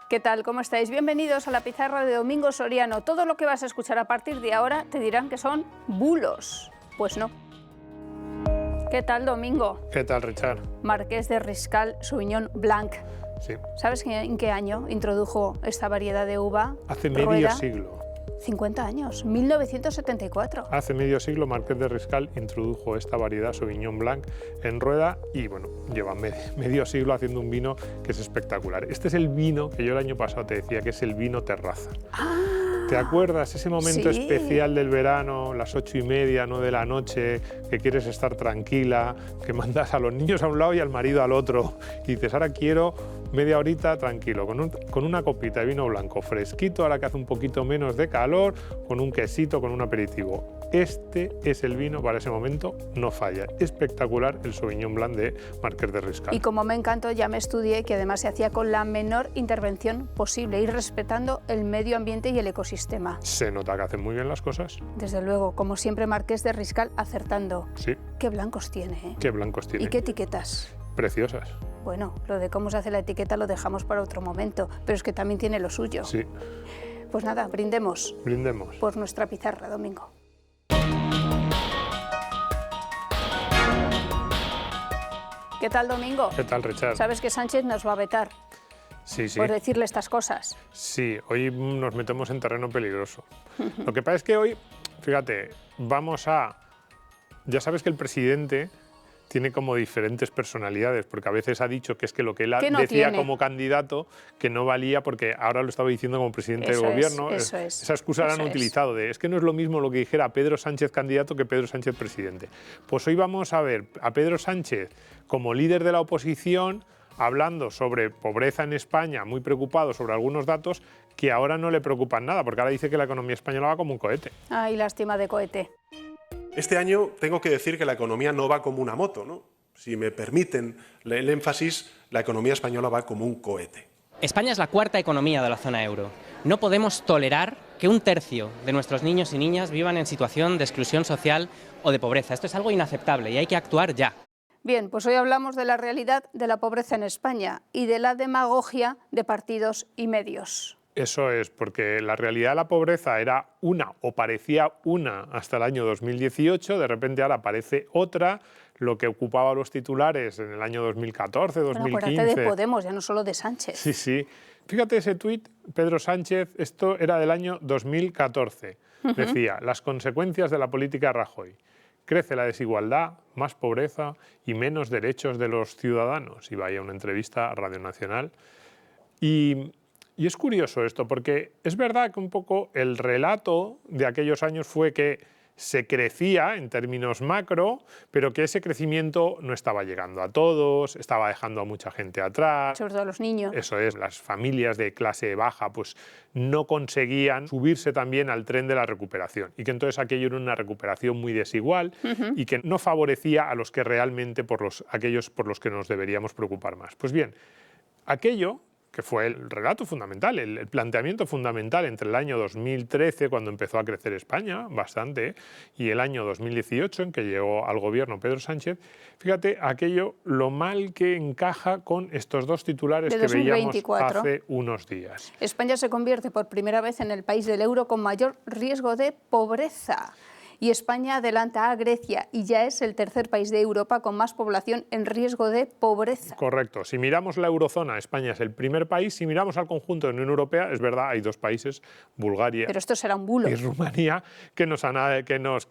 ¿Qué tal? ¿Cómo estáis? Bienvenidos a la pizarra de Domingo Soriano. Todo lo que vas a escuchar a partir de ahora te dirán que son bulos. Pues no. ¿Qué tal, Domingo? ¿Qué tal, Richard? Marqués de Riscal Sauvignon Blanc. Sí. ¿Sabes en qué año introdujo esta variedad de uva? Hace medio siglo. 50 años, 1974. Hace medio siglo Marqués de Riscal introdujo esta variedad Sauvignon Blanc en Rueda y bueno, lleva medio siglo haciendo un vino que es espectacular. Este es el vino que yo el año pasado te decía que es el vino terraza. ¿Te acuerdas ese momento especial del verano, las 8:30, 9 de la noche, que quieres estar tranquila, que mandas a los niños a un lado y al marido al otro y dices, ahora quiero media horita tranquilo, con una copita de vino blanco fresquito, ahora que hace un poquito menos de calor, con un quesito, con un aperitivo? Este es el vino para ese momento, no falla. Espectacular el Sauvignon Blanc de Marqués de Riscal. Y como me encantó, ya me estudié que además se hacía con la menor intervención posible y respetando el medio ambiente y el ecosistema. Se nota que hacen muy bien las cosas. Desde luego, como siempre, Marqués de Riscal acertando. Sí. Qué blancos tiene, ¿eh? Qué blancos tiene. ¿Y qué etiquetas? Preciosas. Bueno, lo de cómo se hace la etiqueta lo dejamos para otro momento, pero es que también tiene lo suyo. Sí. Pues nada, brindemos. Brindemos. Por nuestra pizarra, Domingo. ¿Qué tal, Domingo? ¿Qué tal, Richard? Sabes que Sánchez nos va a vetar Sí, sí. por decirle estas cosas. Sí, hoy nos metemos en terreno peligroso. Lo que pasa es que hoy, fíjate, vamos a... Ya sabes que el presidente tiene como diferentes personalidades, porque a veces ha dicho que es que lo que él decía como candidato que no valía porque ahora lo estaba diciendo como presidente del gobierno. Esa excusa la han utilizado de es que no es lo mismo lo que dijera Pedro Sánchez candidato que Pedro Sánchez presidente. Pues hoy vamos a ver a Pedro Sánchez como líder de la oposición hablando sobre pobreza en España, muy preocupado sobre algunos datos que ahora no le preocupan nada, porque ahora dice que la economía española va como un cohete. Ay, lástima de cohete. Este año tengo que decir que la economía no va como una moto, ¿no? Si me permiten el énfasis, la economía española va como un cohete. España es la cuarta economía de la zona euro. No podemos tolerar que un tercio de nuestros niños y niñas vivan en situación de exclusión social o de pobreza. Esto es algo inaceptable y hay que actuar ya. Bien, pues hoy hablamos de la realidad de la pobreza en España y de la demagogia de partidos y medios. Eso es, porque la realidad de la pobreza era una o parecía una hasta el año 2018, de repente ahora parece otra, lo que ocupaba los titulares en el año 2014, 2015. Bueno, acuérdate de Podemos, ya no solo de Sánchez. Sí, sí. Fíjate ese tuit, Pedro Sánchez, esto era del año 2014. Decía, las consecuencias de la política Rajoy. Crece la desigualdad, más pobreza y menos derechos de los ciudadanos. Y vaya una entrevista a Radio Nacional. Y es curioso esto, porque es verdad que un poco el relato de aquellos años fue que se crecía en términos macro, pero que ese crecimiento no estaba llegando a todos, estaba dejando a mucha gente atrás. Sobre todo a los niños. Eso es, las familias de clase baja pues no conseguían subirse también al tren de la recuperación y que entonces aquello era una recuperación muy desigual y que no favorecía a los que realmente, aquellos por los que nos deberíamos preocupar más. Pues bien, aquello que fue el relato fundamental, el planteamiento fundamental entre el año 2013, cuando empezó a crecer España bastante, y el año 2018, en que llegó al gobierno Pedro Sánchez, fíjate aquello lo mal que encaja con estos dos titulares que veíamos hace unos días. España se convierte por primera vez en el país del euro con mayor riesgo de pobreza. Y España adelanta a Grecia y ya es el tercer país de Europa con más población en riesgo de pobreza. Correcto. Si miramos la eurozona, España es el primer país. Si miramos al conjunto de la Unión Europea, es verdad, hay dos países, Bulgaria Pero esto será un bulo. y Rumanía, que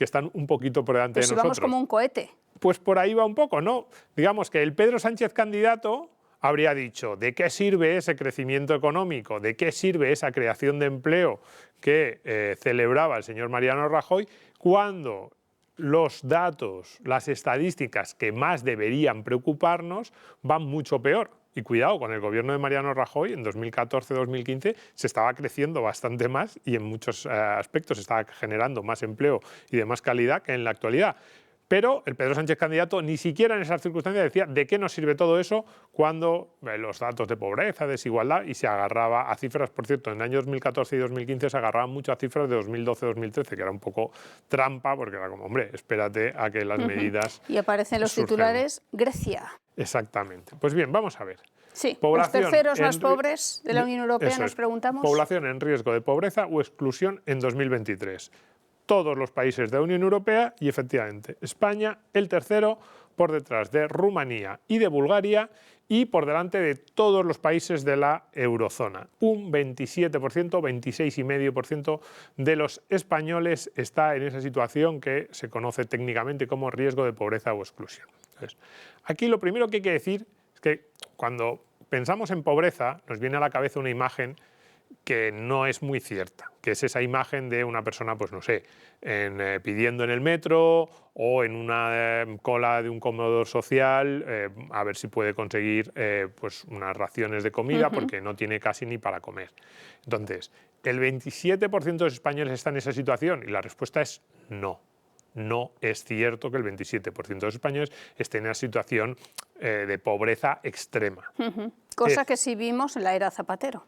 están un poquito por delante de nosotros. Pero si vamos como un cohete. Pues por ahí va un poco, ¿no? Digamos que el Pedro Sánchez candidato habría dicho, ¿de qué sirve ese crecimiento económico? ¿De qué sirve esa creación de empleo que celebraba el señor Mariano Rajoy cuando los datos, las estadísticas que más deberían preocuparnos van mucho peor? Y cuidado, con el gobierno de Mariano Rajoy en 2014-2015 se estaba creciendo bastante más y en muchos aspectos se estaba generando más empleo y de más calidad que en la actualidad. Pero el Pedro Sánchez candidato ni siquiera en esas circunstancias decía de qué nos sirve todo eso cuando los datos de pobreza, desigualdad, y se agarraba a cifras, por cierto, en el año 2014 y 2015 se agarraban mucho a cifras de 2012-2013, que era un poco trampa, porque era como, hombre, espérate a que las medidas Y aparecen los titulares, Grecia. Exactamente. Pues bien, vamos a ver. Sí, los terceros más pobres de la Unión Europea, eso nos preguntamos. Población en riesgo de pobreza o exclusión en 2023. Todos los países de la Unión Europea y, efectivamente, España el tercero, por detrás de Rumanía y de Bulgaria y por delante de todos los países de la eurozona. Un 27%, 26,5% de los españoles está en esa situación que se conoce técnicamente como riesgo de pobreza o exclusión. Entonces, aquí lo primero que hay que decir es que cuando pensamos en pobreza nos viene a la cabeza una imagen que no es muy cierta, que es esa imagen de una persona, pues no sé, pidiendo en el metro o en una cola de un comedor social a ver si puede conseguir pues unas raciones de comida porque no tiene casi ni para comer. Entonces, ¿el 27% de los españoles está en esa situación? Y la respuesta es no. No es cierto que el 27% de los españoles estén en una situación de pobreza extrema. Cosa que sí vimos en la era Zapatero,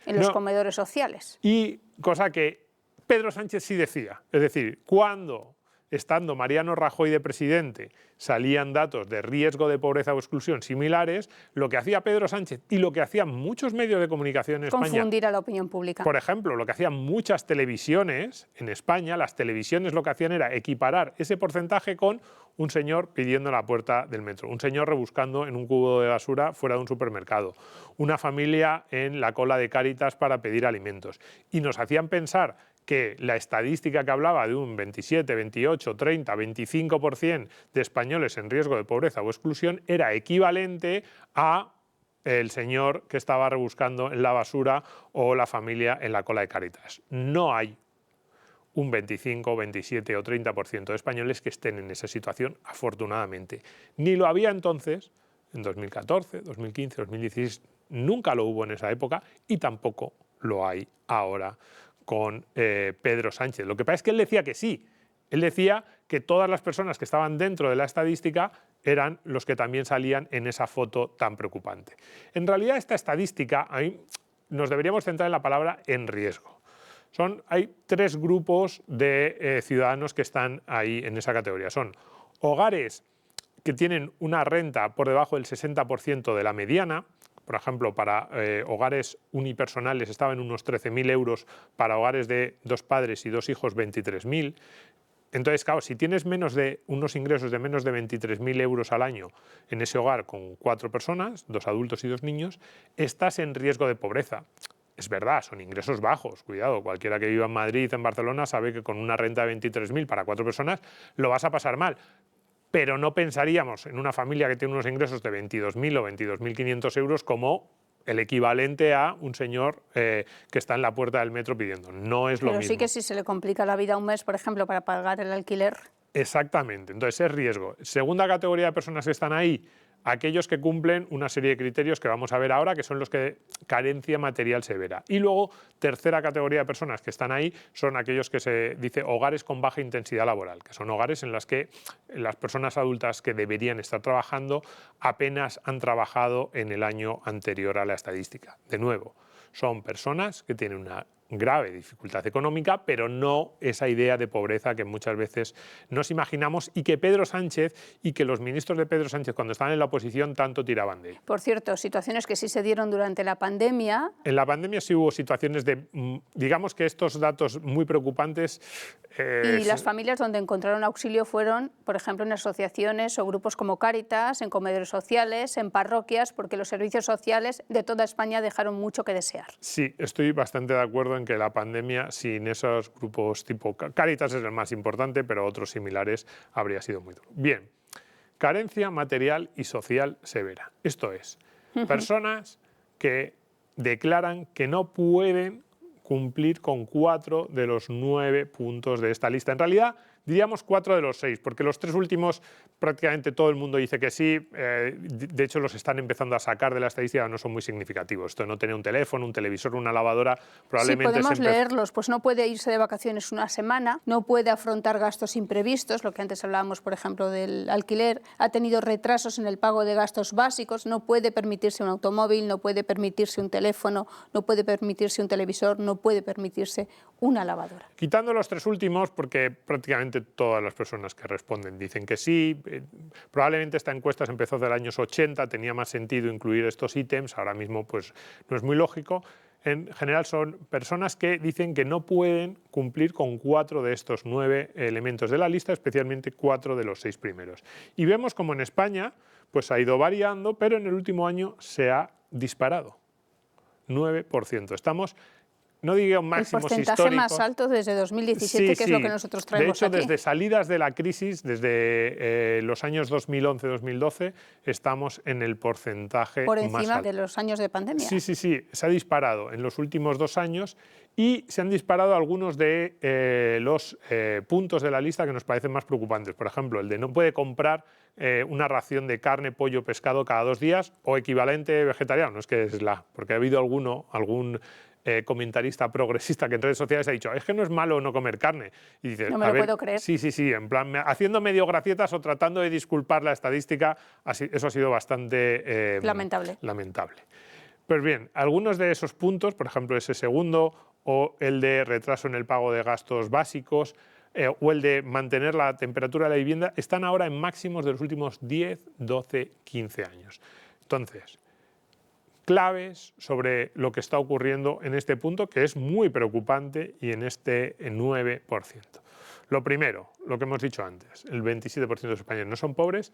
en los comedores sociales. Y cosa que Pedro Sánchez sí decía. Es decir, cuando, estando Mariano Rajoy de presidente, salían datos de riesgo de pobreza o exclusión similares, lo que hacía Pedro Sánchez y lo que hacían muchos medios de comunicación en España... Confundir a la opinión pública. Por ejemplo, lo que hacían muchas televisiones en España, las televisiones lo que hacían era equiparar ese porcentaje con un señor pidiendo en la puerta del metro, un señor rebuscando en un cubo de basura fuera de un supermercado, una familia en la cola de Cáritas para pedir alimentos. Y nos hacían pensar que la estadística que hablaba de un 27, 28, 30, 25% de españoles en riesgo de pobreza o exclusión era equivalente a el señor que estaba rebuscando en la basura o la familia en la cola de Cáritas. No hay un 25, 27 o 30% de españoles que estén en esa situación, afortunadamente. Ni lo había entonces, en 2014, 2015, 2016, nunca lo hubo en esa época y tampoco lo hay ahora con Pedro Sánchez. Lo que pasa es que él decía que sí. Él decía que todas las personas que estaban dentro de la estadística eran los que también salían en esa foto tan preocupante. En realidad, esta estadística, ahí nos deberíamos centrar en la palabra en riesgo. Hay tres grupos de ciudadanos que están ahí en esa categoría. Son hogares que tienen una renta por debajo del 60% de la mediana. Por ejemplo, para hogares unipersonales estaban unos 13.000 euros, para hogares de 2 padres y 2 hijos 23.000. Entonces, claro, si tienes unos ingresos de menos de 23.000 euros al año en ese hogar con 4 personas, 2 adultos y 2 niños, estás en riesgo de pobreza. Es verdad, son ingresos bajos, cuidado, cualquiera que viva en Madrid, en Barcelona, sabe que con una renta de 23.000 para 4 personas lo vas a pasar mal. Pero no pensaríamos en una familia que tiene unos ingresos de 22.000 o 22.500 euros como el equivalente a un señor que está en la puerta del metro pidiendo. No es lo mismo. Pero sí que si se le complica la vida un mes, por ejemplo, para pagar el alquiler. Exactamente, entonces es riesgo. Segunda categoría de personas que están ahí, aquellos que cumplen una serie de criterios que vamos a ver ahora, que son los que carencia material severa. Y luego, tercera categoría de personas que están ahí son aquellos que se dice hogares con baja intensidad laboral, que son hogares en los que las personas adultas que deberían estar trabajando apenas han trabajado en el año anterior a la estadística. De nuevo, son personas que tienen una grave dificultad económica, pero no esa idea de pobreza que muchas veces nos imaginamos y que Pedro Sánchez y que los ministros de Pedro Sánchez cuando estaban en la oposición tanto tiraban de él. Por cierto, situaciones que sí se dieron durante la pandemia. En la pandemia sí hubo situaciones de, digamos que estos datos muy preocupantes. Y las familias donde encontraron auxilio fueron, por ejemplo, en asociaciones o grupos como Cáritas, en comedores sociales, en parroquias, porque los servicios sociales de toda España dejaron mucho que desear. Sí, estoy bastante de acuerdo en que la pandemia, sin esos grupos tipo Cáritas es el más importante, pero otros similares habría sido muy duro. Bien, carencia material y social severa. Esto es, personas que declaran que no pueden cumplir con 4 de los 9 puntos de esta lista. En realidad, diríamos 4 de los 6, porque los 3 últimos prácticamente todo el mundo dice que sí. De hecho, los están empezando a sacar de la estadística, no son muy significativos. Esto de no tener un teléfono, un televisor, una lavadora, probablemente... Sí, podemos leerlos. Pues no puede irse de vacaciones una semana, no puede afrontar gastos imprevistos, lo que antes hablábamos, por ejemplo, del alquiler, ha tenido retrasos en el pago de gastos básicos, no puede permitirse un automóvil, no puede permitirse un teléfono, no puede permitirse un televisor, no puede permitirse una lavadora. Quitando los 3 últimos, porque prácticamente prácticamente todas las personas que responden dicen que sí. Probablemente esta encuesta se empezó desde los años 80, tenía más sentido incluir estos ítems, ahora mismo pues no es muy lógico. En general son personas que dicen que no pueden cumplir con 4 de estos 9 elementos de la lista, especialmente 4 de los 6 primeros. Y vemos como en España pues ha ido variando, pero en el último año se ha disparado. 9%. Estamos, no digo máximos históricos. El porcentaje más alto desde 2017, que es lo que nosotros traemos aquí. De hecho, desde salidas de la crisis, desde los años 2011-2012, estamos en el porcentaje más alto. Por encima de los años de pandemia. Sí, se ha disparado en los últimos 2 años y se han disparado algunos de los puntos de la lista que nos parecen más preocupantes. Por ejemplo, el de no puede comprar una ración de carne, pollo, pescado cada 2 días o equivalente vegetariano, es que es porque ha habido algún comentarista progresista que en redes sociales ha dicho es que no es malo no comer carne. Y dices, no me lo puedo creer. Sí, en plan, haciendo medio gracietas o tratando de disculpar la estadística, eso ha sido bastante lamentable. Pues bien, algunos de esos puntos, por ejemplo ese segundo o el de retraso en el pago de gastos básicos, o el de mantener la temperatura de la vivienda, están ahora en máximos de los últimos 10, 12, 15 años. Entonces, claves sobre lo que está ocurriendo en este punto, que es muy preocupante y en este 9%. Lo primero, lo que hemos dicho antes, el 27% de los españoles no son pobres,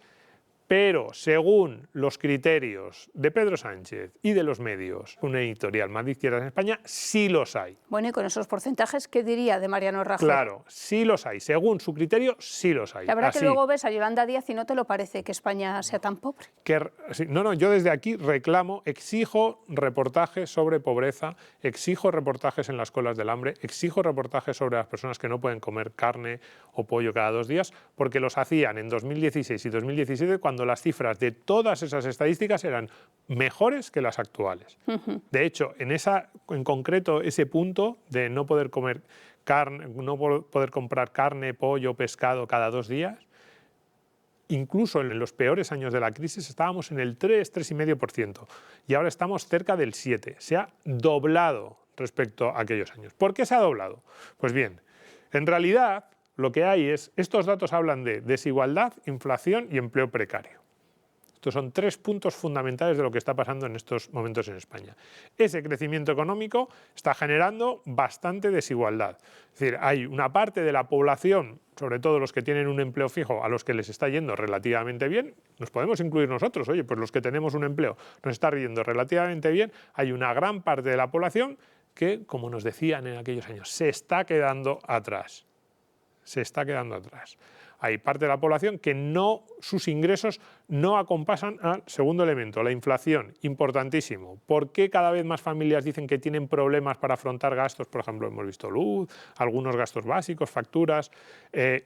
pero según los criterios de Pedro Sánchez y de los medios, una editorial más de izquierdas en España, sí los hay. Bueno, y con esos porcentajes, ¿qué diría de Mariano Rajoy? Claro, sí los hay. Según su criterio, sí los hay. La verdad que luego ves a Yolanda Díaz y no te lo parece que España sea tan pobre. Yo desde aquí reclamo, exijo reportajes sobre pobreza, exijo reportajes en las colas del hambre, exijo reportajes sobre las personas que no pueden comer carne o pollo cada 2 días, porque los hacían en 2016 y 2017 cuando las cifras de todas esas estadísticas eran mejores que las actuales. De hecho, en concreto, ese punto de no poder comer carne, no poder comprar carne, pollo, pescado cada 2 días, incluso en los peores años de la crisis estábamos en el 3,5% y ahora estamos cerca del 7%. Se ha doblado respecto a aquellos años. ¿Por qué se ha doblado? Pues bien, en realidad lo que hay estos datos hablan de desigualdad, inflación y empleo precario. Estos son 3 puntos fundamentales de lo que está pasando en estos momentos en España. Ese crecimiento económico está generando bastante desigualdad. Es decir, hay una parte de la población, sobre todo los que tienen un empleo fijo, a los que les está yendo relativamente bien. Nos podemos incluir nosotros, oye, pues los que tenemos un empleo nos está yendo relativamente bien. Hay una gran parte de la población que, como nos decían en aquellos años, se está quedando atrás. Hay parte de la población que sus ingresos no acompasan al segundo elemento, la inflación, importantísimo. ¿Por qué cada vez más familias dicen que tienen problemas para afrontar gastos? Por ejemplo, hemos visto luz, algunos gastos básicos, facturas,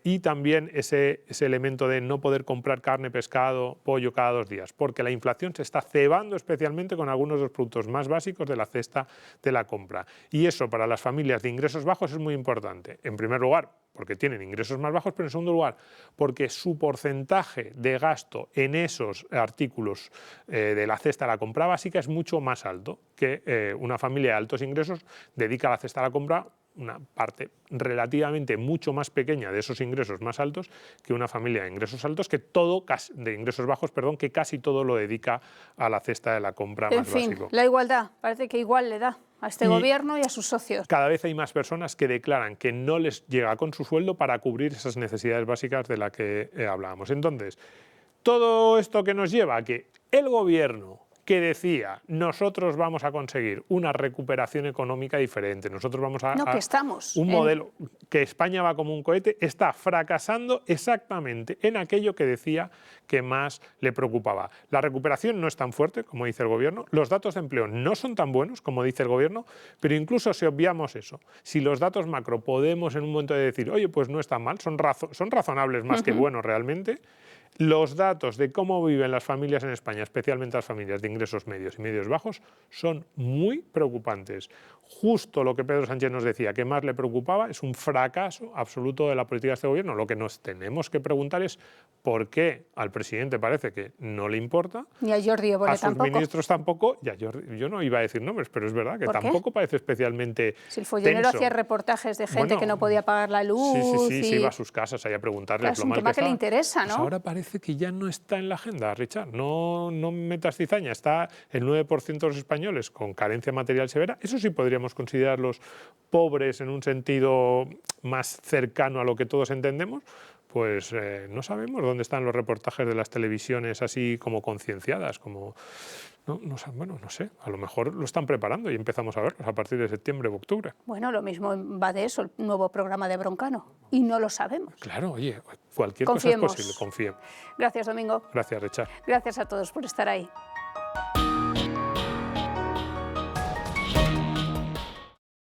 y también ese elemento de no poder comprar carne, pescado, pollo cada 2 días, porque la inflación se está cebando especialmente con algunos de los productos más básicos de la cesta de la compra. Y eso para las familias de ingresos bajos es muy importante. En primer lugar, porque tienen ingresos más bajos, pero en segundo lugar, porque su porcentaje de gasto en esos artículos de la cesta de la compra básica es mucho más alto que una familia de altos ingresos dedica a la cesta de la compra una parte relativamente mucho más pequeña de esos ingresos más altos que una familia de ingresos altos de ingresos bajos, que casi todo lo dedica a la cesta de la compra más básico. En fin, la igualdad, parece que igual le da a este gobierno y a sus socios. Cada vez hay más personas que declaran que no les llega con su sueldo para cubrir esas necesidades básicas de las que hablábamos. Entonces, todo esto que nos lleva a que el gobierno que decía nosotros vamos a conseguir una recuperación económica diferente, nosotros vamos a un modelo que España va como un cohete, está fracasando exactamente en aquello que decía que más le preocupaba. La recuperación no es tan fuerte como dice el gobierno, los datos de empleo no son tan buenos como dice el gobierno, pero incluso si obviamos eso, si los datos macro podemos en un momento de decir, oye, pues no están mal, son razonables más que buenos realmente, los datos de cómo viven las familias en España, especialmente las familias de ingresos medios y medios bajos, son muy preocupantes. Justo lo que Pedro Sánchez nos decía que más le preocupaba es un fracaso absoluto de la política de este gobierno. Lo que nos tenemos que preguntar es por qué al presidente parece que no le importa, Ni a Jordi Évole a sus tampoco. ministros tampoco, y a Jordi, yo no iba a decir nombres, pero es verdad que ¿Por qué? tampoco parece especialmente Si el follonero tenso. hacía reportajes de gente Bueno, que no podía pagar la luz. Sí, y... iba a sus casas ahí a preguntarles Claro, es lo un mal tema que le estaba. interesa, Pues ¿no? ahora parece que ya no está en la agenda, Richard. No metas cizaña. Está el 9% de los españoles con carencia material severa. Eso sí podríamos considerarlos pobres en un sentido más cercano a lo que todos entendemos. Pues no sabemos dónde están los reportajes de las televisiones así como concienciadas, como... Bueno, no sé, a lo mejor lo están preparando y empezamos a verlos a partir de septiembre o octubre. Bueno, lo mismo va de eso, el nuevo programa de Broncano. Y no lo sabemos. Claro, oye, cualquier Confiemos. cosa es posible, confiemos. Gracias, Domingo. Gracias, Richard. Gracias a todos por estar ahí.